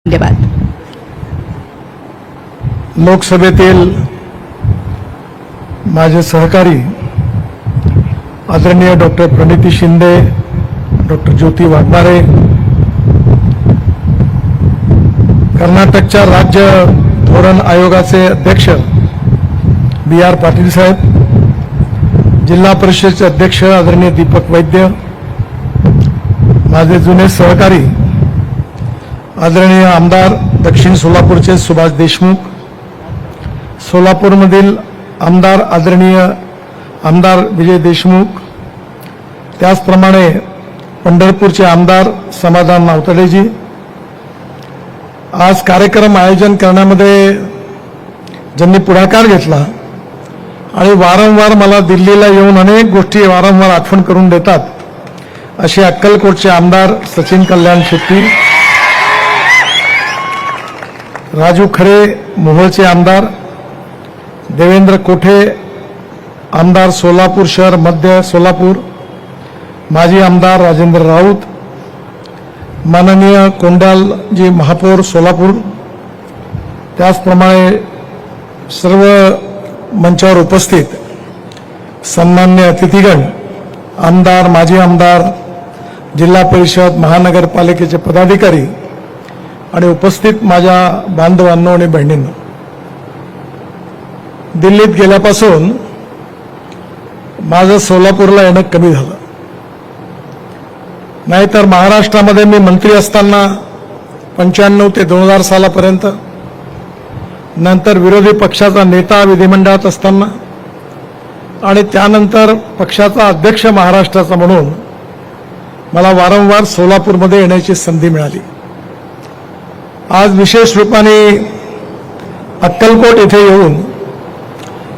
धन्यवाद. लोकसभेतील माझे सहकारी आदरणीय डॉक्टर प्रणिती शिंदे, डॉक्टर ज्योती वाघमारे, कर्नाटकच्या राज्य धोरण आयोगाचे अध्यक्ष BR पाटील साहेब, जिल्हा परिषदेचे अध्यक्ष आदरणीय दीपक वैद्य, माझे जुने सहकारी आदरणीय आमदार दक्षिण सोलापूरचे सुभाष देशमुख, सोलापूरमधील आमदार आदरणीय आमदार विजय देशमुख, त्याचप्रमाणे पंढरपूरचे आमदार समाधान नावतडेजी. आज कार्यक्रम आयोजन करण्यामध्ये ज्यांनी पुढाकार घेतला आणि वारंवार मला दिल्लीला येऊन अनेक गोष्टी वारंवार आठवण करून देतात असे अक्कलकोटचे आमदार सचिन कल्याण शेट्टी, राजू खरे मोहोळचे आमदार, देवेंद्र कोठे आमदार सोलापूर शहर मध्य सोलापूर, माजी आमदार राजेंद्र राऊत, माननीय कोंडालजी महापौर सोलापूर, त्याचप्रमाणे सर्व मंचावर उपस्थित सन्मान्य अतिथीगण, आमदार, माजी आमदार, जिल्हा परिषद महानगरपालिकेचे पदाधिकारी आणि उपस्थित माझ्या बांधवांनो आणि बहिणींनो, दिल्लीत गेल्यापासून माझं सोलापूरला येणं कमी झालं. नाहीतर महाराष्ट्रामध्ये मी मंत्री असताना 95 ते 2000 सालापर्यंत, नंतर विरोधी पक्षाचा नेता विधिमंडळात असताना आणि त्यानंतर पक्षाचा अध्यक्ष महाराष्ट्राचा म्हणून मला वारंवार सोलापूरमध्ये येण्याची संधी मिळाली. आज विशेष रूपाने अक्कलकोट येथे येऊन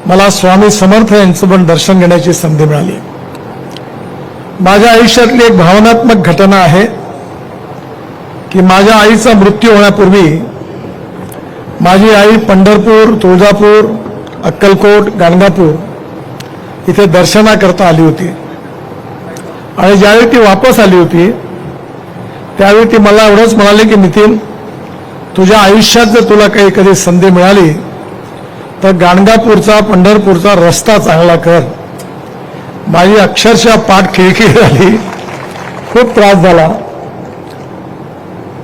मला स्वामी समर्थ यांचं पण दर्शन घेण्याची संधी मिळाली. माझ्या आयुष्यातली एक भावनात्मक घटना आहे की माझ्या आईचा मृत्यू होण्यापूर्वी माझी आई पंढरपूर, तुळजापूर, अक्कलकोट, गाणगापूर इथे दर्शनाकरता आली होती आणि ज्यावेळी ती वापस आली होती त्यावेळी ती मला एवढंच म्हणाली की नितीन, तुझ्या आयुष्यात जर तुला काही कधी संधी मिळाली तर गाणगापूरचा, पंढरपूरचा रस्ता चांगला कर. माझी अक्षरशः पाठ खिळखिळ झाली, खूप त्रास झाला.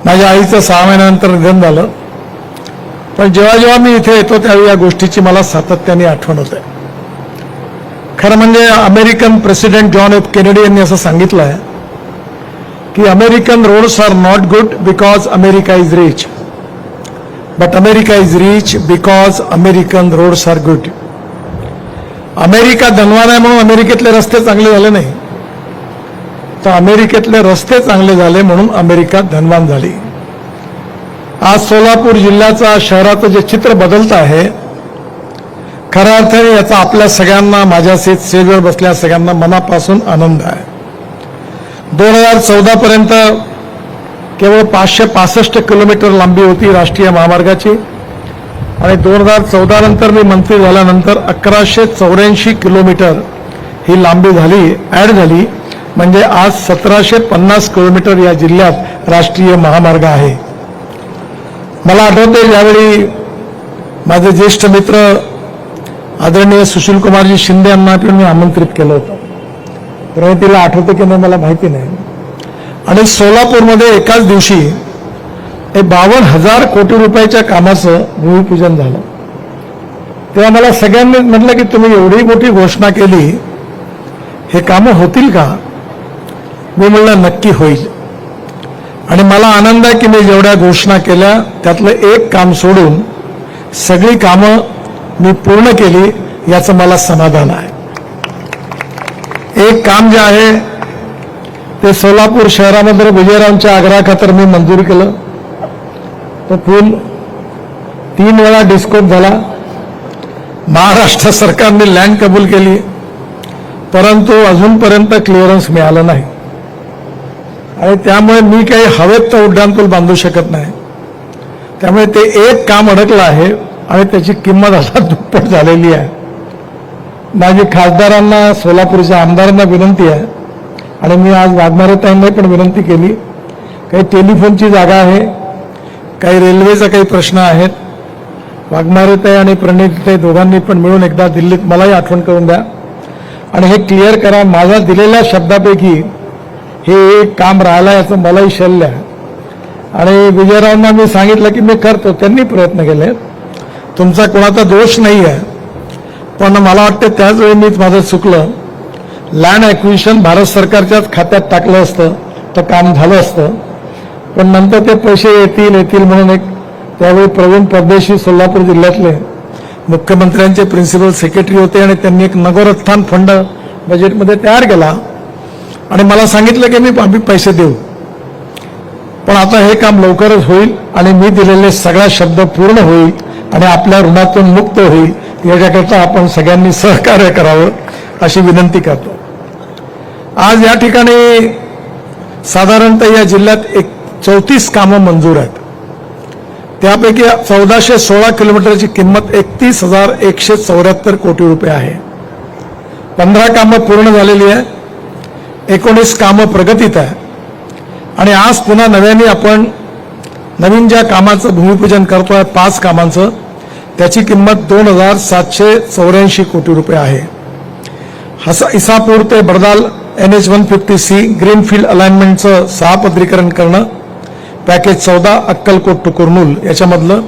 माझ्या आईचं 6 महिन्यानंतर निधन झालं, पण जेव्हा जेव्हा मी इथे येतो त्यावेळी या गोष्टीची मला सातत्याने आठवण होते. खरं म्हणजे American president John F Kennedy यांनी असं सांगितलं आहे की American roads are not good because America is rich, but America is rich because American roads are good. America धनवान आहे म्हणून अमेरिकेतले रस्ते चांगले झाले नाही, तर अमेरिकेतले रस्ते चांगले झाले म्हणून अमेरिका धनवान झाली. आज सोलापूर जिल्ह्याचा, शहराचं जे चित्र बदलत आहे, खऱ्या अर्थाने याचा आपल्या सगळ्यांना, माझ्या स्टेजवर बसल्या सगळ्यांना मनापासून आनंद आहे. 2014 पर्यंत केवळ 565 किलोमीटर लांबी होती राष्ट्रीय महामार्गाची आणि 2014 नंतर मी मंत्री झाल्यानंतर 1184 किलोमीटर ही लांबी झाली, ॲड झाली. म्हणजे आज 1750 किलोमीटर या जिल्ह्यात राष्ट्रीय महामार्ग आहे. मला आठवते ज्यावेळी माझे ज्येष्ठ मित्र आदरणीय सुशील कुमारजी शिंदे यांना मी आमंत्रित केलं होतं. प्रणितीला आठवते की नाही मला माहिती नाही. आणि सोलापूरमध्ये एकाच दिवशी 52,000 कोटी रुपयाच्या कामाचं भूमिपूजन झालं. तेव्हा मला सगळ्यांनी म्हटलं की तुम्ही एवढी मोठी घोषणा केली, हे कामं होतील का? मी म्हणलं नक्की होईल. आणि मला आनंद आहे की मी जेवढ्या घोषणा केल्या त्यातलं एक काम सोडून सगळी कामं मी पूर्ण केली, याचं मला समाधान आहे. एक काम जे आहे ते सोलापूर शहरामध्ये विजयरावांच्या आग्रहाखातर मी मंजूर केलं. तो पूल 3 वेळा डिस्कोट झाला. महाराष्ट्र सरकारने लँड कबूल केली, परंतु अजूनपर्यंत क्लिअरन्स मिळालं नाही आणि त्यामुळे मी काही हवेत तर उड्डाणपूल बांधू शकत नाही. त्यामुळे ते एक काम अडकलं आहे आणि त्याची किंमत आता दुप्पट झालेली आहे. माझी खासदारांना, सोलापूरच्या आमदारांना विनंती आहे आणि मी आज वाघमारे ताईंना पण विनंती केली, काही टेलिफोनची जागा आहे काही रेल्वेचा काही प्रश्न आहेत. वाघमारेताई आणि प्रणितीताई दोघांनी पण मिळून एकदा दिल्लीत मलाही आठवण करून द्या आणि हे क्लिअर करा. माझ्या दिलेल्या शब्दापैकी हे एक काम राहिलं याचं मलाही शल्य आहे. आणि विजयरावांना मी सांगितलं की मी करतो, त्यांनी प्रयत्न केले. तुमचा कोणाचा दोष नाही आहे, पण मला वाटतं त्याचवेळी मीच माझं चुकलं. लँड ॲक्विजिशन भारत सरकारच्याच खात्यात टाकलं असतं तर काम झालं असतं, पण नंतर ते पैसे येतील म्हणून एक त्यावेळी प्रवीण परदेशी सोलापूर जिल्ह्यातले मुख्यमंत्र्यांचे प्रिन्सिपल सेक्रेटरी होते आणि त्यांनी एक नगरोत्थान फंड बजेटमध्ये तयार केला आणि मला सांगितलं की आम्ही पैसे देऊ, पण आता हे काम लवकरच होईल आणि मी दिलेले सगळा शब्द पूर्ण होईल आणि आपल्या ऋणातून मुक्त होईल. याच्याकरता आपण सगळ्यांनी सहकार्य करावं अशी विनंती करतो. आज या ठिकाणी साधारणतः या जिल्ह्यात 34 कामं मंजूर आहेत. त्यापैकी 1416 किलोमीटरची किंमत 31,174 कोटी रुपये आहे. 15 कामं पूर्ण झालेली आहे, 19 कामं प्रगतीत आहे आणि आज पुन्हा नव्याने आपण नवीन ज्या कामाचं भूमिपूजन करतोय 5 कामांचं, त्याची किंमत 2,784 कोटी रुपये आहे. इसापूर ते बडदाल NH-150C ग्रीनफील्ड अलाइनमेंटचं 6 पत्रीकरण करणं, पॅकेज 14 अक्कलकोट टू कुर्नूल याच्यामधलं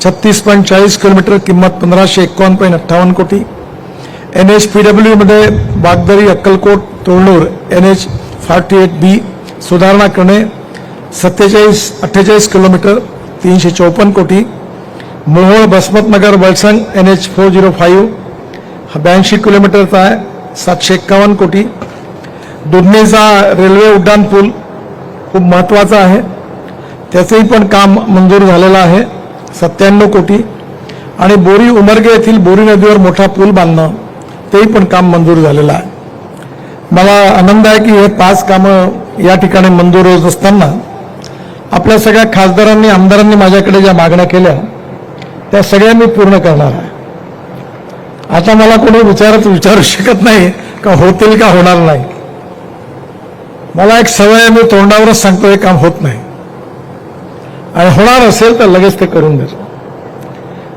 36.40 किलोमीटर किंमत 1,551.58 कोटी. NH-PW मध्ये बागदरी अक्कलकोट तोरनूर NH-48B सुधारणा करणे 48 किलोमीटर 354 कोटी. मोहोळ बसमतनगर वळसंग NH-405 हा 82 किलोमीटरचा आहे 751 कोटी. दुधनीचा रेल्वे उड्डाण पूल खूप महत्त्वाचा आहे, त्याचंही पण काम मंजूर झालेलं आहे 97 कोटी. आणि बोरी उमरगे येथील बोरी नदीवर मोठा पूल बांधणं तेही पण काम मंजूर झालेलं आहे. मला आनंद आहे की हे 5 कामं या ठिकाणी मंजूर होत असताना आपल्या सगळ्या खासदारांनी आमदारांनी माझ्याकडे ज्या मागण्या केल्या त्या सगळ्या मी पूर्ण करणार आहे. आता मला कोणी विचारू शकत नाही का होतील का होणार नाही. मला एक सवय आहे, मी तोंडावरच सांगतो हे काम होत नाही आणि होणार असेल तर लगेच ते करून देतो.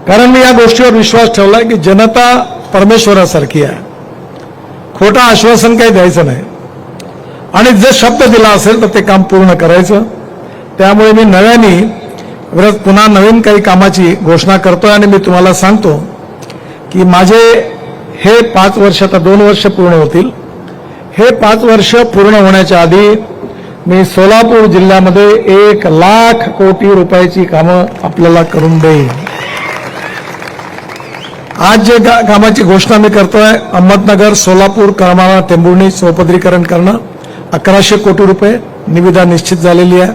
कारण मी या गोष्टीवर विश्वास ठेवलाय की जनता परमेश्वरासारखी आहे. खोटं आश्वासन काही द्यायचं नाही आणि जे शब्द दिला असेल तर ते काम पूर्ण करायचं. त्यामुळे मी नव्याने पुन्हा नवीन काही कामाची घोषणा करतोय आणि मी तुम्हाला सांगतो की माझे हे 5 वर्ष, आता 2 वर्ष पूर्ण होतील. हे 5 वर्ष पूर्ण होण्याच्या आधी मी सोलापूर जिल्ह्यामध्ये 1,00,000 कोटी रुपयाची कामं आपल्याला करून देईन. आज जे कामाची घोषणा मी करतोय, अहमदनगर, सोलापूर, करमाळा, टेंभुर्णी चौपदरीकरण करणं 1100 कोटी रुपये निविदा निश्चित झालेली आहे.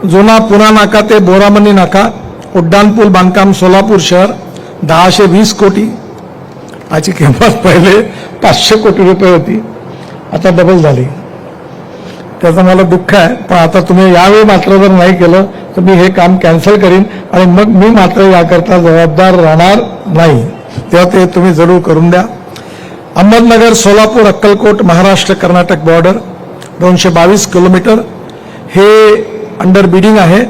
जुना पुणा नाका ते बोरामणी नाका उड्डाणपूल बांधकाम सोलापूर शहर 1020 कोटी. याची किंमत पहिले 500 कोटी रुपये होती, आता डबल झाली. त्याचं मला दुःख आहे, पण आता तुम्ही यावेळी मात्र जर नाही केलं तर मी हे काम कॅन्सल करीन आणि मग मी मात्र याकरता जबाबदार राहणार नाही. तेव्हा ते तुम्ही जरूर करून द्या. अहमदनगर, सोलापूर, अक्कलकोट, महाराष्ट्र कर्नाटक बॉर्डर 222 किलोमीटर हे अंडर बिडिंग आहे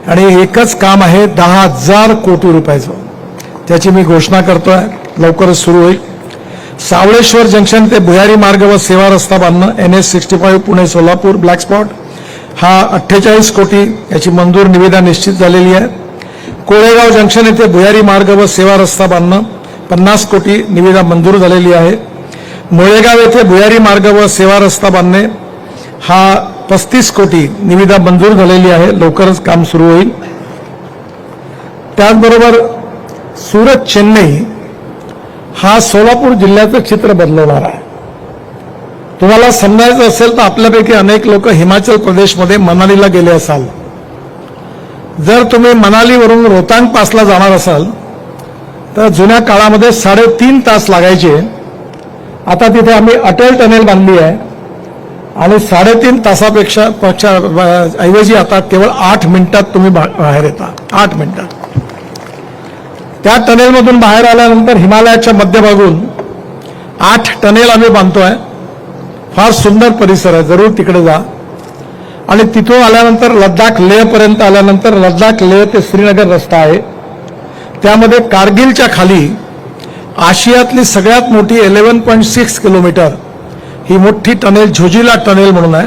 आणि एकच काम आहे 10,000 कोटी रुपयाचं. त्याची मी घोषणा करतोय, लवकरच सुरू होईल. सावळेश्वर जंक्शन ते भुयारी मार्ग व सेवा रस्ता बांधणं NH-65 Pune Solapur black spot हा 48 कोटी याची मंजूर निविदा निश्चित झालेली आहे. कोळेगाव जंक्शन येथे भुयारी मार्ग व सेवा रस्ता बांधणं 50 कोटी निविदा मंजूर झालेली आहे. मुळेगाव येथे भुयारी मार्ग व सेवा रस्ता बांधणे हा 35 कोटी निविदा मंजूर झालेली आहे, लवकरच काम सुरू होईल. त्याचबरोबर सुरत चेन्नई हा सोलापूर जिल्ह्याचं चित्र बदलवणार आहे. तुम्हाला समजायचं असेल तर आपल्यापैकी अनेक लोक हिमाचल प्रदेशमध्ये मनालीला गेले असाल. जर तुम्ही मनालीवरून रोहतांग पासला जाणार असाल तर जुन्या काळामध्ये 3.5 तास लागायचे. आता तिथे आम्ही अटल टनेल बांधली आहे आणि 3.5 तासापेक्षा ऐवजी आता केवळ 8 मिनिटात तुम्ही बाहेर येता. 8 मिनिटात. त्या टनेलमधून बाहेर आल्यानंतर हिमालयाच्या मध्यभागून 8 टनेल आम्ही बांधतोय. फार सुंदर परिसर आहे, जरूर तिकडे जा. आणि तिथून आल्यानंतर लडाख लेहपर्यंत आल्यानंतर लडाख लेह ते श्रीनगर रस्ता आहे. त्यामध्ये कारगिलच्या खाली आशियातली सगळ्यात मोठी 11.6 किलोमीटर ही मोठी टनेल झोजिला टनेल म्हणून आहे,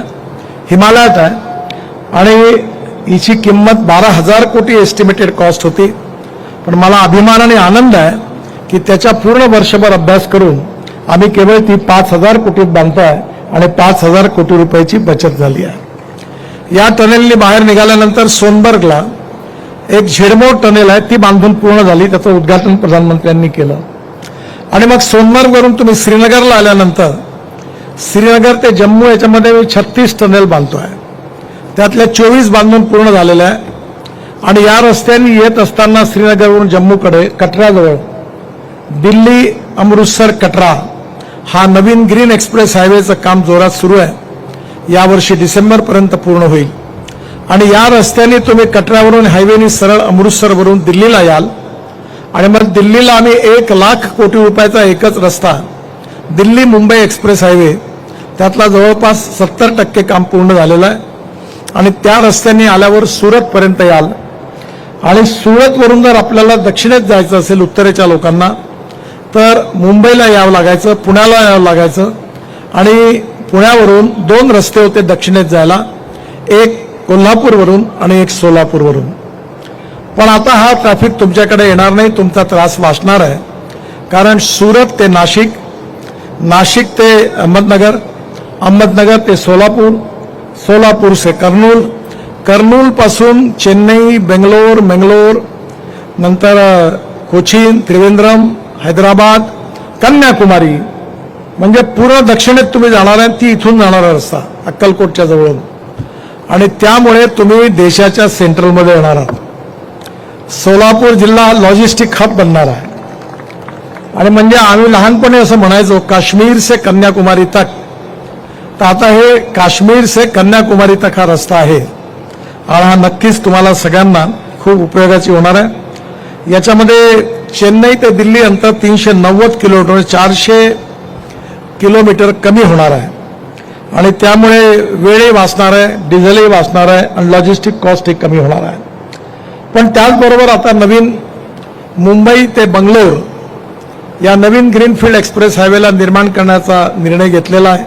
हिमालयात आहे. आणि हिची किंमत 12,000 कोटी एस्टिमेटेड कॉस्ट होती. पण मला अभिमान आणि आनंद आहे की त्याच्या पूर्ण वर्षभर अभ्यास करून आम्ही केवळ ती 5,000 कोटीत बांधतोय आणि 5,000 कोटी रुपयाची बचत झाली आहे. या टनेलनी बाहेर निघाल्यानंतर सोनबर्गला एक झेडमोड टनेल आहे, ती बांधून पूर्ण झाली. त्याचं उद्घाटन प्रधानमंत्र्यांनी केलं. आणि मग सोनबर्गवरून तुम्ही श्रीनगरला आल्यानंतर श्रीनगर ते जम्मू याच्यामध्ये मी 36 टनेल बांधतोय. त्यातल्या 24 बांधून पूर्ण झालेल्या आहे. आणि या रस्त्याने येत असताना श्रीनगरवरून जम्मूकडे कटराजवळ दिल्ली अमृतसर कटरा हा नवीन ग्रीन एक्सप्रेस हायवेचं काम जोरात सुरू आहे. यावर्षी डिसेंबरपर्यंत पूर्ण होईल. आणि या रस्त्याने तुम्ही कटरावरून हायवेने सरळ अमृतसरवरून दिल्लीला याल. आणि मग दिल्लीला आम्ही 1,00,000 कोटी रुपयाचा एकच रस्ता दिल्ली मुंबई एक्सप्रेस हायवे, त्यातला जवळपास 70% काम पूर्ण झालेलं आहे. आणि त्या रस्त्याने आल्यावर सुरतपर्यंत याल. आणि सुरतवरून जर आपल्याला दक्षिणेत जायचं असेल उत्तरेच्या लोकांना तर मुंबईला यावं लागायचं, पुण्याला यावं लागायचं. आणि पुण्यावरून 2 रस्ते होते दक्षिणेत जायला, एक कोल्हापूरवरून आणि एक सोलापूरवरून. पण आता हा ट्रॅफिक तुमच्याकडे येणार नाही, तुमचा त्रास वाचणार आहे. कारण सुरत ते नाशिक, नाशिक ते अहमदनगर, अहमदनगर ते सोलापूर, सोलापूर से कर्नूल, कर्नूल पासून चेन्नई, बेंगलोर, मंगलोर, नंतर कोचीन, त्रिवेंद्रम, हैदराबाद, कन्याकुमारी, म्हणजे पूर्ण दक्षिणेत तुम्ही जाणार आहे. ती इथून जाणारा रस्ता अक्कलकोटच्या जवळून. आणि त्यामुळे तुम्ही देशाच्या सेंट्रलमध्ये येणार आहात. सोलापूर जिल्हा लॉजिस्टिक हब बनणार आहे. आणि म्हणजे आम्ही लहानपणी असं म्हणायचो काश्मीर से कन्याकुमारी तक, तर आता हे काश्मीर से कन्याकुमारी तक हा रस्ता आहे. आणि हा नक्कीच तुम्हाला सगळ्यांना खूप उपयोगाची होणार आहे. याच्यामध्ये चेन्नई ते दिल्ली अंतर 390 किलोमीटर, 400 किलोमीटर कमी होणार आहे. आणि त्यामुळे वेळही वाचणार आहे, डिझेलही वाचणार आहे आणि लॉजिस्टिक कॉस्टही कमी होणार आहे. पण त्याचबरोबर आता नवीन मुंबई ते बंगलोर या नवीन ग्रीनफील्ड एक्सप्रेस हायवेला निर्माण करण्याचा निर्णय घेतलेला आहे.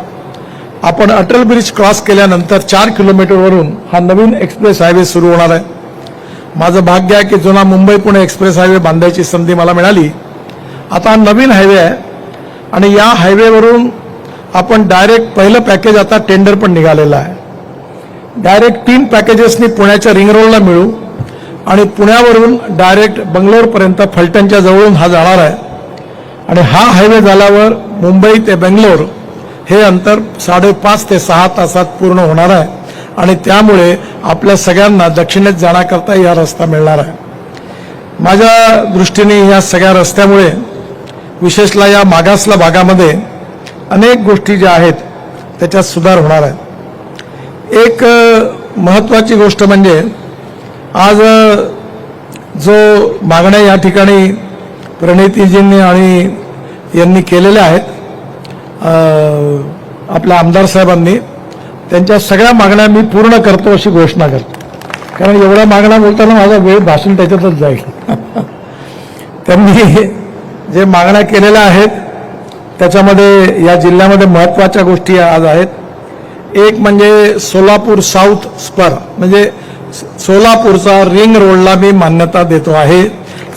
आपण अटल ब्रिज क्रॉस केल्यानंतर 4 किलोमीटरवरून हा नवीन एक्सप्रेस हायवे सुरू होणार आहे. माझं भाग्य आहे की जुना मुंबई पुणे एक्सप्रेस हायवे बांधायची संधी मला मिळाली. आता हा नवीन हायवे आहे आणि या हायवेवरून आपण डायरेक्ट पहिलं पॅकेज आता टेंडर पण निघालेलं आहे. डायरेक्ट 3 पॅकेजेसनी पुण्याच्या रिंग रोडला मिळू आणि पुण्यावरून डायरेक्ट बंगलोरपर्यंत फलटणच्या जवळून हा जाणार आहे. आणि हा हायवे झाल्यावर मुंबई ते बेंगलोर हे अंतर 5.5 ते 6 तासात पूर्ण होणार आहे. आणि त्यामुळे आपल्या सगळ्यांना दक्षिणेत जाण्याकरता हा रस्ता मिळणार आहे. माझ्या दृष्टीने या सगळ्या रस्त्यामुळे विशेषतः या मागासला भागामध्ये अनेक गोष्टी ज्या आहेत त्याच्यात सुधार होणार आहे. एक महत्त्वाची गोष्ट म्हणजे आज जो मागण्या या ठिकाणी प्रणितीजींनी आणि यांनी केलेल्या आहेत, आपल्या आमदार साहेबांनी, त्यांच्या सगळ्या मागण्या मी पूर्ण करतो अशी घोषणा करतो. कारण एवढ्या मागण्या बोलताना माझा वेळ भाषण त्याच्यातच जाईल. त्यांनी जे मागण्या केलेल्या आहेत त्याच्यामध्ये या जिल्ह्यामध्ये महत्त्वाच्या गोष्टी आज आहेत. एक म्हणजे सोलापूर साऊथ स्पर, म्हणजे सोलापूरचा रिंग रोडला मी मान्यता देतो आहे.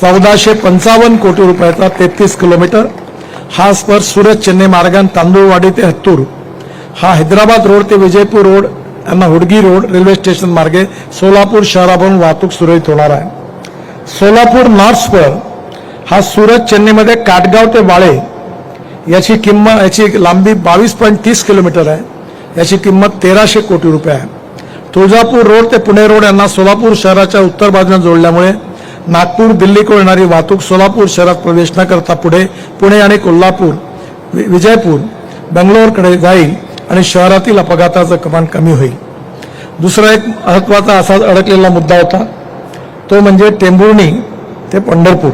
1455 कोटी रुपयाचा 33 किलोमीटर हा स्पर सुरत चेन्नई मार्गाने तांदूळवाडी ते हत्तूर, हा हैदराबाद रोड ते विजयपूर रोड यांना हुडगी रोड रेल्वे स्टेशन मार्गे सोलापूर शहरावरून वाहतूक सुरळीत होणार आहे. सोलापूर नॉर्थ स्पर हा सुरत चेन्नईमध्ये काटगाव ते वाळे याची लांबी 22.30 किलोमीटर आहे. याची किंमत 1300 कोटी रुपये आहे. तुळजापूर रोड ते पुणे रोड यांना सोलापूर शहराच्या उत्तर बाजूने जोडल्यामुळे नागपूर दिल्लीकडे येणारी वाहतूक सोलापूर शहरात प्रवेश न करता पुणे आणि कोल्हापूर विजयपूर बेंगलोरकडे जाईल आणि शहरातील अपघाताचं प्रमाण कमी होईल. दुसरा एक महत्त्वाचा असाच अडकलेला मुद्दा होता तो म्हणजे टेंभुर्णी ते पंढरपूर.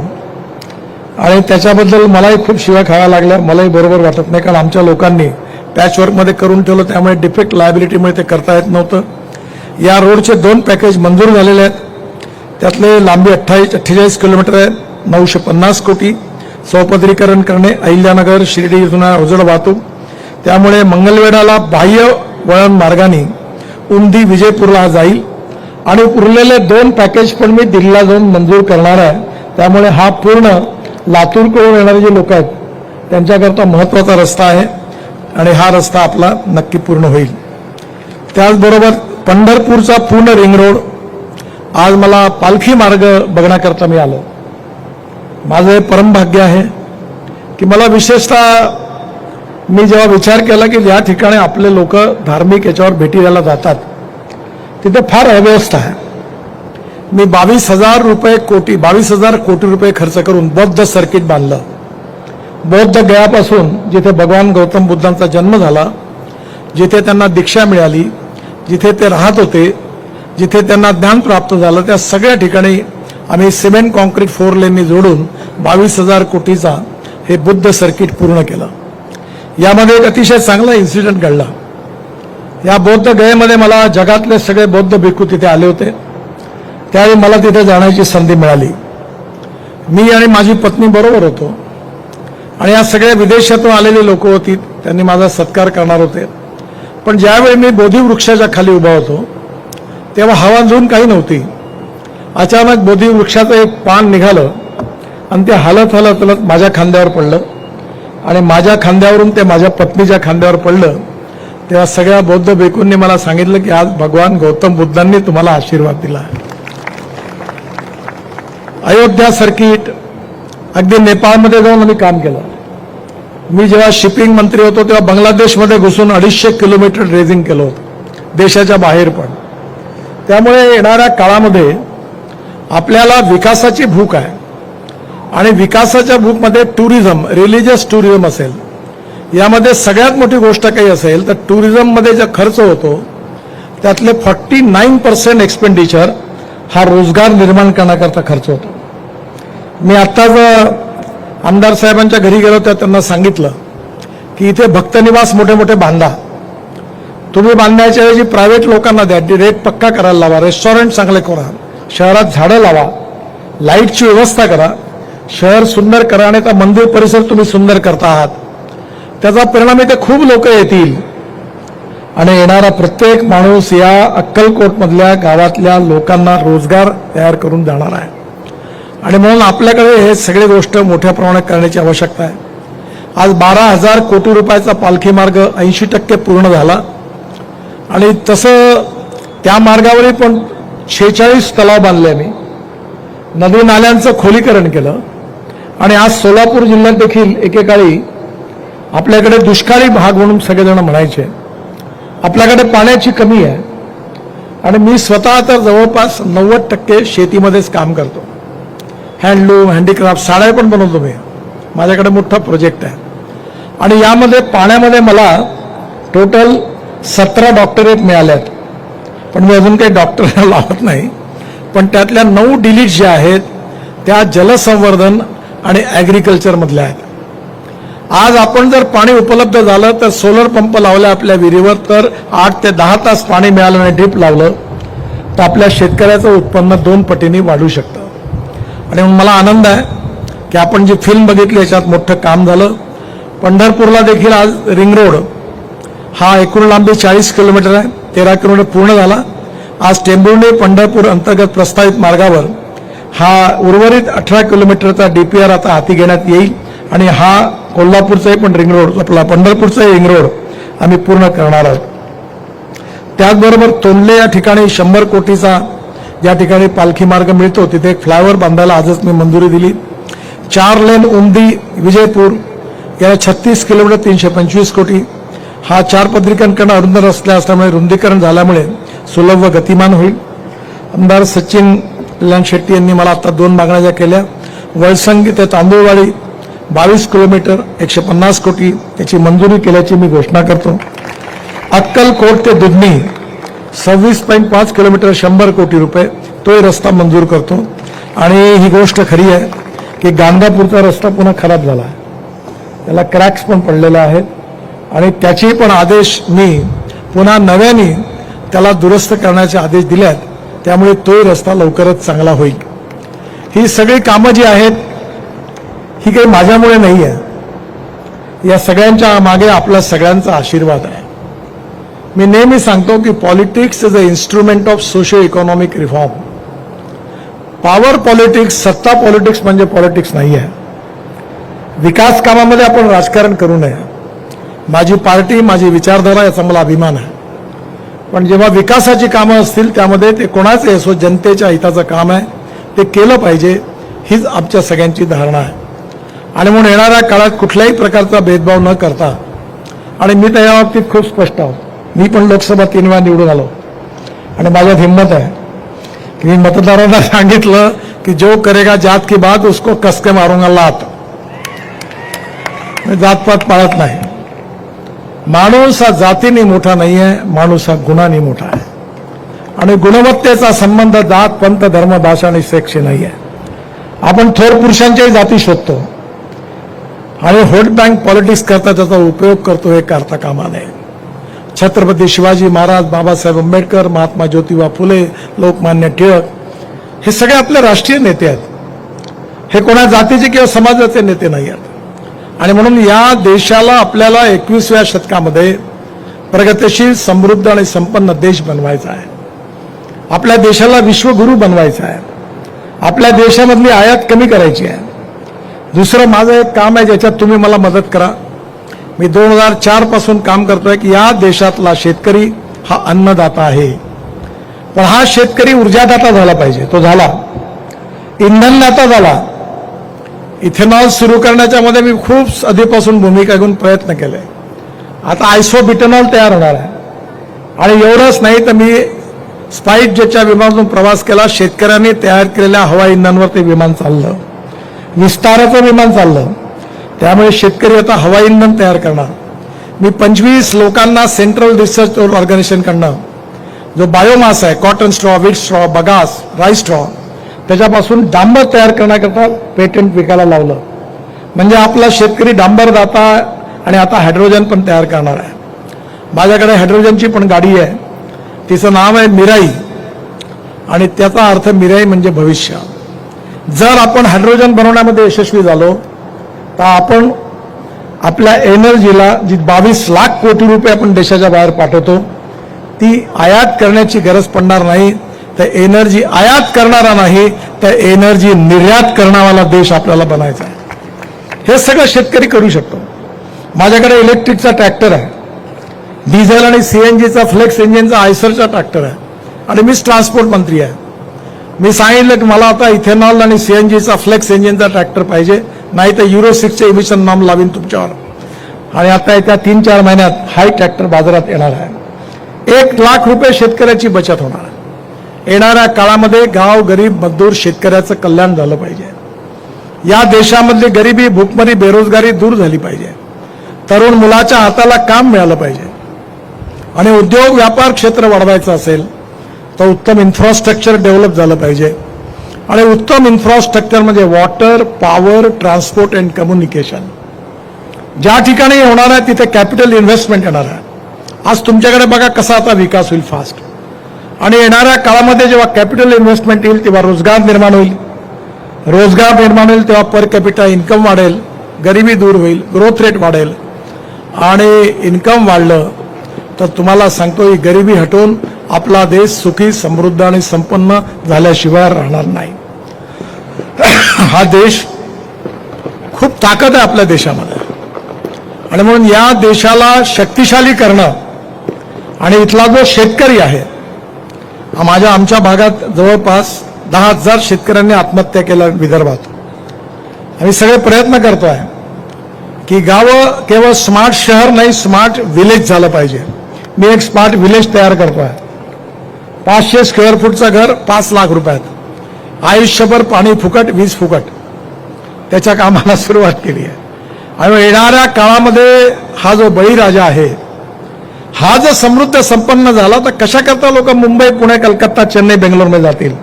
आणि त्याच्याबद्दल मलाही खूप शिव्या खाव्या लागल्या. मलाही बरोबर वाटत नाही, कारण आमच्या लोकांनी पॅचवर्कमध्ये करून ठेवलं, त्यामुळे डिफेक्ट लायबिलिटीमुळे ते करता येत नव्हतं. या रोडचे 2 पॅकेज मंजूर झालेले आहेत. त्यातले लांबी 48 किलोमीटर आहे, 950 कोटी. चौपदरीकरण करणे, अहिल्यानगर शिर्डी इथून अवजड वाहतूक, त्यामुळे मंगलवेढाला बाह्य वळण मार्गाने उमदी विजयपूरला जाईल. आणि उरलेले 2 पॅकेज पण मी दिल्लीला जाऊन मंजूर करणार आहे. त्यामुळे हा पूर्ण लातूरकडून येणारे जे लोक आहेत त्यांच्याकरता महत्त्वाचा रस्ता आहे आणि हा रस्ता आपला नक्की पूर्ण होईल. त्याचबरोबर पंढरपूरचा पूर्ण रिंग रोड, आज मला पालखी मार्ग बघण्याकरता मी आलो. माझं हे परमभाग्य आहे की मला विशेषतः मी जेव्हा विचार केला की या ठिकाणी आपले लोक धार्मिक याच्यावर भेटी द्यायला जातात तिथे फार अव्यवस्था आहे. मी 22,000 कोटी रुपये खर्च करून बौद्ध सर्किट बांधलं. बौद्ध गयापासून जिथे भगवान गौतम बुद्धांचा जन्म झाला, जिथे त्यांना दीक्षा मिळाली, जिथे ते राहत होते, जिथे त्यांना ज्ञान प्राप्त झालं, त्या सगळ्या ठिकाणी आम्ही सिमेंट कॉन्क्रीट 4 लेननी जोडून 22,000 कोटीचा हे बुद्ध सर्किट पूर्ण केलं. यामध्ये एक अतिशय चांगला इन्सिडेंट घडला. या बौद्ध गयेमध्ये मला जगातले सगळे बौद्ध भिक्खू तिथे आले होते. त्यावेळी मला तिथे जाण्याची संधी मिळाली. मी आणि माझी पत्नी बरोबर होतो आणि या सगळ्या विदेशातून आलेली लोक होती, त्यांनी माझा सत्कार करणार होते. पण ज्यावेळी मी बोधी वृक्षाच्या खाली उभा होतो तेव्हा हवा अजून काही नव्हती. अचानक बोधी वृक्षाचं एक पान निघालं आणि ते हलत हलत हलत माझ्या खांद्यावर पडलं आणि माझ्या खांद्यावरून ते माझ्या पत्नीच्या खांद्यावर पडलं. तेव्हा सगळ्या बौद्ध भिक्खूंनी मला सांगितलं की आज भगवान गौतम बुद्धांनी तुम्हाला आशीर्वाद दिला. अयोध्या सर्किट, अगदी नेपाळमध्ये जाऊन आम्ही काम केलं. मी जेव्हा शिपिंग मंत्री होतो तेव्हा बांगलादेशमध्ये घुसून 250 किलोमीटर ड्रेजिंग केलं होतं, देशाच्या बाहेर पण. त्यामुळे येणाऱ्या काळामध्ये आपल्याला विकासाची भूक आहे आणि विकासाच्या भूकमध्ये टुरिझम, रिलिजियस टुरिझम असेल, यामध्ये सगळ्यात मोठी गोष्ट काही असेल तर टुरिझममध्ये जो खर्च होतो त्यातले 49% एक्सपेंडिचर हा रोजगार निर्माण करण्याकरता खर्च होतो. मी आत्ताच आमदार साहेबांच्या घरी गेलो तर त्यांना सांगितलं की इथे भक्तनिवास मोठे मोठे बांधा, तुम्ही बांधण्याच्या ऐवजी प्रायव्हेट लोकांना द्या, रेट पक्का करायला लावा, रेस्टॉरंट चांगले करा, शहरात झाडं लावा, लाईटची व्यवस्था करा, शहर सुंदर करा आणि त्या मंदिर परिसर तुम्ही सुंदर करता आहात. त्याचा परिणाम इथे खूप लोक येतील आणि येणारा प्रत्येक माणूस या अक्कलकोटमधल्या गावातल्या लोकांना रोजगार तयार करून जाणार आहे. आणि म्हणून आपल्याकडे हे सगळे गोष्ट मोठ्या प्रमाणात करण्याची आवश्यकता आहे. आज 12,000 कोटी रुपयाचा पालखी मार्ग 80% पूर्ण झाला आणि तसं त्या मार्गावरही पण 46 तलाव बांधले. मी नदी नाल्यांचं खोलीकरण केलं आणि आज सोलापूर जिल्ह्यात देखील एकेकाळी आपल्याकडे दुष्काळी भाग म्हणून सगळेजण म्हणायचे. आपल्याकडे पाण्याची कमी आहे आणि मी स्वतः तर जवळपास 90% शेतीमध्येच काम करतो. हँडलूम, हँडीक्राफ्ट, साड्या पण बनवतो मी. माझ्याकडे मोठा प्रोजेक्ट आहे आणि यामध्ये पाण्यामध्ये मला टोटल 17 डॉक्टरेट मिळाल्यात. पण मी अजून काही डॉक्टर लावत नाही. पण त्यातल्या 9 डिलीट ज्या आहेत त्या जलसंवर्धन आणि ॲग्रिकल्चरमधल्या आहेत. आज आपण जर पाणी उपलब्ध झालं तर सोलर पंप लावला आपल्या विहिरीवर तर 8 ते 10 तास पाणी मिळालं आणि ड्रीप लावलं तर आपल्या शेतकऱ्याचं उत्पन्न 2 पटीने वाढू शकतं. आणि मला आनंद आहे की आपण जी फिल्म बघितली याच्यात मोठं काम झालं. पंढरपूरला देखील आज रिंग रोड हा एकूण लांबी 40 किलोमीटर आहे, 13 किलोमीटर पूर्ण झाला. आज टेंभुर्णी पंढरपूर अंतर्गत प्रस्तावित मार्गावर हा उर्वरित 18 किलोमीटरचा DPR आता हाती घेण्यात येईल आणि हा कोल्हापूरचाही पण रिंग रोड, आपला पंढरपूरचाही रिंग रोड आम्ही पूर्ण करणार आहोत. त्याचबरोबर तोंडले या ठिकाणी 100 कोटीचा ज्या ठिकाणी पालखी मार्ग मिळतो तिथे एक फ्लायओव्हर बांधायला आजच मी मंजुरी दिली. 4 लेन उमदी विजयपूर याला 36 किलोमीटर 325 कोटी. हा 4 पदरीकरण करणं अरुंद रस्ते असल्यामुळे रुंदीकरण झाल्यामुळे सुलभ व गतिमान होईल. आमदार सचिन कल्याण शेट्टी यांनी मला आता 2 मागण्या ज्या केल्या, वळसंगी ते तांदूळवाडी 22 किलोमीटर 150 कोटी याची मंजुरी केल्याची मी घोषणा करतो. अक्कलकोट ते दुधनी 26.5 किलोमीटर 100 कोटी रुपये तोही रस्ता मंजूर करतो. आणि ही गोष्ट खरी आहे की गाणगापूरचा रस्ता पुन्हा खराब झाला आहे, त्याला क्रॅक्स पण पडलेले आहेत आणि त्याचे पण आदेश मी पुन्हा नव्याने त्याला दुरुस्त करण्याचे आदेश दिलेत. त्यामुळे तोही रस्ता लवकरच चांगला होईल. ही सगळी कामं जी आहेत ही काही माझ्यामुळे नाही आहे. या सगळ्यांच्या मागे आपला सगळ्यांचा आशीर्वाद आहे. मी नेहमी सांगतो की politics is a instrument of socio economic reform. Power politics, सत्ता पॉलिटिक्स म्हणजे पॉलिटिक्स नाही आहे. विकास कामामध्ये आपण राजकारण करू नये. माझी पार्टी, माझी विचारधारा याचा मला अभिमान आहे. पण जेव्हा विकासाची कामं असतील त्यामध्ये ते कोणाचे असो, जनतेच्या हिताचं काम आहे, ते केलं पाहिजे, हीच आमच्या सगळ्यांची धारणा आहे. आणि म्हणून येणाऱ्या काळात कुठल्याही प्रकारचा भेदभाव न करता, आणि मी तर या बाबतीत खूप स्पष्ट आहोत. मी पण लोकसभा 3 वेळा निवडून आलो आणि माझ्यात हिंमत आहे की मी मतदारांना सांगितलं की जो करेगा जात की बात उसको कसके मारूंगा लात. मी जातपात पाळत नाही. माणूस हा जातीने मोठा नाही आहे, माणूस हा गुणाने मोठा आहे. आणि गुणवत्तेचा संबंध जात, पंथ, धर्म, भाषा आणि सेक्सशी नाही आहे. आपण थोर पुरुषांच्याही जाती शोधतो आणि व्होट बँक पॉलिटिक्स करता त्याचा उपयोग करतो, हे करता कामा नये. छत्रपती शिवाजी महाराज, बाबासाहेब आंबेडकर, महात्मा ज्योतिबा फुले, लोकमान्य टिळक हे सगळे आपले राष्ट्रीय नेते आहेत. हे कोणा जातीचे किंवा समाजाचे नेते नाही आहेत. आणि म्हणून या देशाला आपल्याला 21व्या शतकामध्ये प्रगतिशील, समृद्ध आणि संपन्न देश बनवायचा आहे. आपल्या देशाला विश्वगुरू बनवायचा आहे. आपल्या देशामधली आयात कमी करायची आहे. दुसरं माझं एक काम आहे ज्याच्यात तुम्ही मला मदत करा. मी 2004 पासून काम करतोय की या देशातला शेतकरी हा अन्नदाता आहे. पण हा शेतकरी ऊर्जादाता झाला पाहिजे. तो झाला. इंधनदाता झाला. इथेनॉल सुरू करण्याच्या मध्ये मी खूप आधीपासून भूमिका घेऊन प्रयत्न केले. आता आयसोब्युटेनॉल तयार होणार आहे. आणि एवढंच नाही तर मी स्पाइस जेटच्या विमानातून प्रवास केला. शेतकऱ्यांनी तयार केलेल्या हवाई इंधनावर ते विमान चाललं. विस्ताराचं विमान चाललं. त्यामुळे शेतकरी आता हवाई इंधन तयार करणार. मी 25 लोकांना सेंट्रल रिसर्च ऑर्गनायझेशनकडनं जो बायोमास आहे, cotton straw, wheat straw, bagasse, rice straw, त्याच्यापासून डांबर तयार करण्याकरता पेटंट विकायला लावलं. म्हणजे आपला शेतकरी डांबरदाता आणि आता हायड्रोजन पण तयार करणार आहे. माझ्याकडे हायड्रोजनची पण गाडी आहे. तिचं नाव आहे मिराई आणि त्याचा अर्थ मिराई म्हणजे भविष्य. जर आपण हायड्रोजन बनवण्यामध्ये यशस्वी झालो तर आपण आपल्या एनर्जीला जी 22 लाख कोटी रुपये आपण देशाच्या बाहेर पाठवतो ती आयात करण्याची गरज पडणार नाही. तर एनर्जी आयात करणारा नाही तर एनर्जी निर्यात करणारा देश आपल्याला बनायचा आहे. हे सगळं शेतकरी करू शकतो. माझ्याकडे इलेक्ट्रिकचा ट्रॅक्टर आहे. डिझेल आणि सीएनजीचा फ्लेक्स इंजिनचा आयसरचा ट्रॅक्टर आहे. आणि मीच ट्रान्सपोर्ट मंत्री आहे. मी सांगितलं की मला आता इथेनॉल आणि सीएनजीचा फ्लेक्स इंजिनचा ट्रॅक्टर पाहिजे, नाही तर युरो 6चे इमिशन नॉर्म लावीन तुमच्यावर. आणि आता येत्या 3-4 महिन्यात हाय ट्रॅक्टर बाजारात येणार आहे. 1 लाख रुपये शेतकऱ्याची बचत होणार आहे. येणाऱ्या काळामध्ये गाव, गरीब, मजदूर, शेतकऱ्याचं कल्याण झालं पाहिजे. या देशामधली गरिबी, भूकमरी, बेरोजगारी दूर झाली पाहिजे. तरुण मुलाच्या हाताला काम मिळालं पाहिजे. आणि उद्योग व्यापार क्षेत्र वाढवायचं असेल तर उत्तम इन्फ्रास्ट्रक्चर डेव्हलप झालं पाहिजे. आणि उत्तम इन्फ्रास्ट्रक्चर म्हणजे water, power, transport and communication. ज्या ठिकाणी होणार आहे तिथे कॅपिटल इन्व्हेस्टमेंट येणार आहे. आज तुमच्याकडे बघा कसा आता विकास होईल फास्ट. आणि येणाऱ्या काळामध्ये जेव्हा कॅपिटल इन्व्हेस्टमेंट येईल तेव्हा रोजगार निर्माण होईल. रोजगार निर्माण होईल तेव्हा पर कॅपिटा इन्कम वाढेल, गरिबी दूर होईल, ग्रोथ रेट वाढेल. आणि इन्कम वाढलं तर तुम्हाला सांगतो ही गरिबी हटवून आपला देश सुखी, समृद्ध आणि संपन्न झाल्याशिवाय राहणार नाही. हा देश खूप ताकद आहे आपल्या देशामध्ये. आणि म्हणून या देशाला शक्तिशाली करणं आणि इथला जो शेतकरी आहे, आमच्या भागात जवळपास 10,000 शेतकऱ्यांनी आत्महत्या केल्या विदर्भात. आम्ही सगळे प्रयत्न करतोय की गावं केवळ स्मार्ट शहर नाही, स्मार्ट विलेज झालं पाहिजे. मी एक स्मार्ट विलेज तयार करतोय. 500 स्क्वेअर फूटचं घर 5 लाख रुपयात. आयुष्यभर पाणी फुकट, वीज फुकट. त्याच्या कामाला सुरुवात केली आहे. आणि येणाऱ्या काळामध्ये हा जो बळीराजा आहे, हा जर समृद्ध संपन्न झाला तर कशा करता लोक मुंबई, पुणे, कलकत्ता, चेन्नई, बेंगलोरमध्ये जातील.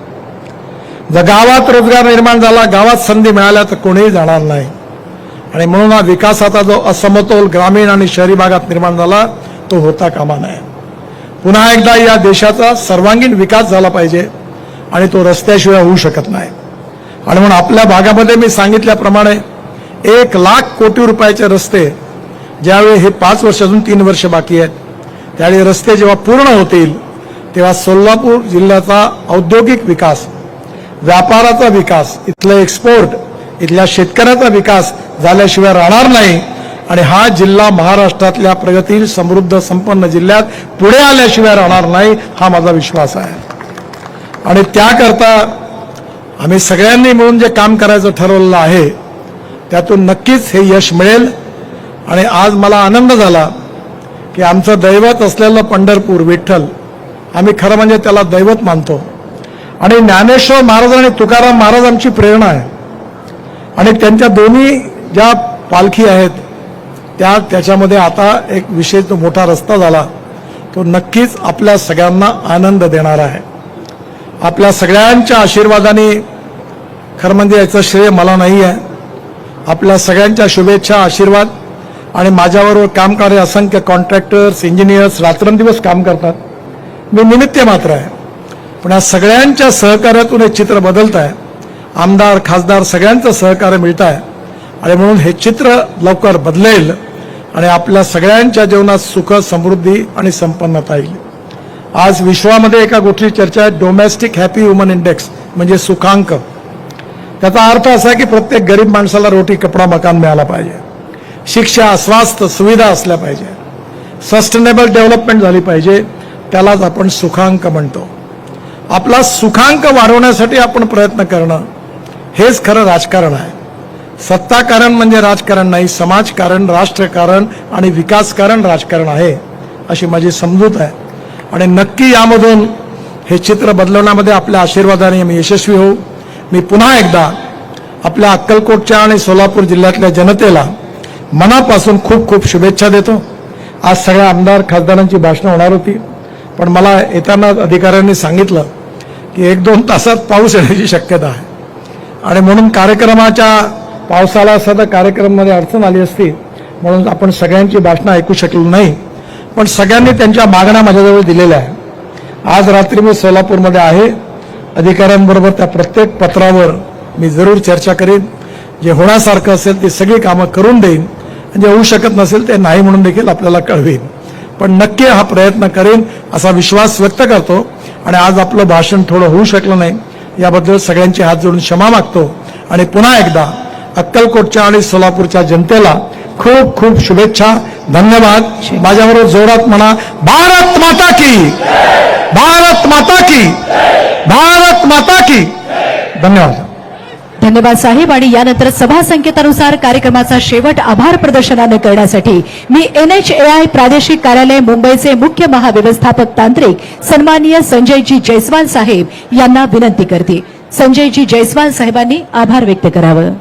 जर गावात रोजगार निर्माण झाला, गावात संधी मिळाल्या तर कोणीही जाणार नाही. आणि म्हणून हा विकासाचा जो असमतोल ग्रामीण आणि शहरी भागात निर्माण झाला तो होता कामा नये. पुन्हा एकदा या देशाचा सर्वांगीण विकास झाला पाहिजे आणि तो रस्त्याशिवाय होऊ शकत नाही. आणि म्हणून आपल्या भागामध्ये मी सांगितल्याप्रमाणे 1,00,000 कोटी रुपयाचे रस्ते ज्यावेळी हे 5 वर्ष अजून 3 वर्ष बाकी आहेत त्यावेळी रस्ते जेव्हा पूर्ण होतील तेव्हा सोलापूर जिल्ह्याचा औद्योगिक विकास, व्यापाराचा विकास, इथलं एक्सपोर्ट, इथल्या शेतकऱ्याचा विकास झाल्याशिवाय राहणार नाही आणि हा जिल्हा महाराष्ट्रातल्या प्रगतील समृद्ध संपन्न जिल्ह्यात पुढे आल्याशिवाय राहणार नाही हा माझा विश्वास आहे. आणि त्याकरता आम्ही सगळ्यांनी मिळून जे काम करायचं ठरवलेलं आहे त्यातून नक्कीच हे यश मिळेल. आणि आज मला आनंद झाला की आमचं दैवत असलेलं पंढरपूर विठ्ठल, आम्ही खरं म्हणजे त्याला दैवत मानतो आणि ज्ञानेश्वर महाराज आणि तुकाराम महाराज आमची प्रेरणा आहे. आणि त्यांच्या दोन्ही ज्या पालखी आहेत त्याच्यामध्ये आता एक विशेष जो मोठा रस्ता झाला तो नक्कीच आपल्या सगळ्यांना आनंद देणारा आहे. आपल्या सगळ्यांच्या आशीर्वादाने, खरं म्हणजे याचं श्रेय मला नाही आहे, आपल्या सगळ्यांच्या शुभेच्छा, आशीर्वाद आणि माझ्याबरोबर काम करणारे असंख्य कॉन्ट्रॅक्टर्स, इंजिनियर्स रात्रंदिवस काम करतात. मी निमित्त मात्र आहे, पण या सगळ्यांच्या सहकार्यातून हे चित्र बदलत आहे. आमदार, खासदार सगळ्यांचं सहकार्य मिळत आहे आणि म्हणून हे चित्र लवकर बदलेल आणि आपल्या सगळ्यांच्या जीवनात सुख, समृद्धी आणि संपन्नता येईल. आज विश्वामध्ये एका गोष्टीची चर्चा आहे, डोमेस्टिक हॅपी ह्युमन इंडेक्स म्हणजे सुखांक. त्याचा अर्थ असा आहे की प्रत्येक गरीब माणसाला रोटी, कपडा, मकान मिळाला पाहिजे, शिक्षा, स्वास्थ्य सुविधा असल्या पाहिजे, सस्टेनेबल डेव्हलपमेंट झाली पाहिजे, त्यालाच आपण सुखांक म्हणतो. आपला सुखांक वाढवण्यासाठी आपण प्रयत्न करणं हेच खरं राजकारण आहे. सत्ताकारण म्हणजे राजकारण नाही, समाजकारण, राष्ट्रकारण आणि विकासकारण राजकारण आहे अशी माझी समजूत आहे. आणि नक्की यामधून हे चित्र बदलवण्यामध्ये आपल्या आशीर्वादाने मी यशस्वी होऊ. मी पुन्हा एकदा आपल्या अक्कलकोटच्या आणि सोलापूर जिल्ह्यातल्या जनतेला मनापासून खूप खूप शुभेच्छा देतो. आज सगळ्या आमदार, खासदारांची भाषणं होणार होती, पण मला येताना अधिकाऱ्यांनी सांगितलं की 1-2 तासात पाऊस येण्याची शक्यता आहे आणि म्हणून कार्यक्रमाच्या पावसाला सध्या कार्यक्रमामध्ये अडचण आली असती म्हणून आपण सगळ्यांची भाषणं ऐकू शकलो नाही. पण सगळ्यांनी त्यांच्या मागण्या माझ्याजवळ दिलेल्या आहे. आज रात्री मी सोलापूरमध्ये आहे, अधिकाऱ्यांबरोबर त्या प्रत्येक पत्रावर मी जरूर चर्चा करीन. जे होण्यासारखं असेल ती सगळी कामं करून देईन, जे होऊ शकत नसेल ते नाही म्हणून देखील आपल्याला कळवीन. पण नक्की हा प्रयत्न करेन असा विश्वास व्यक्त करतो. आणि आज आपलं भाषण थोडं होऊ शकलं नाही याबद्दल सगळ्यांचे हात जोडून क्षमा मागतो. आणि पुन्हा एकदा अक्कलकोटच्या आणि सोलापूरच्या जनतेला खूप खूप शुभेच्छा, धन्यवाद. माझ्याबरोबर जोरात म्हणा, भारत माता की, भारत माता की, भारत माता की. धन्यवाद. धन्यवाद साहेब. आणि यानंतर सभा संकेतानुसार कार्यक्रमाचा शेवट आभार प्रदर्शनाने करण्यासाठी मी NHAI प्रादेशिक कार्यालय मुंबईचे मुख्य महाव्यवस्थापक तांत्रिक सन्माननीय संजयजी जयस्वाल साहेब यांना विनंती करते. संजयजी जयस्वाल साहेबांनी आभार व्यक्त करावं.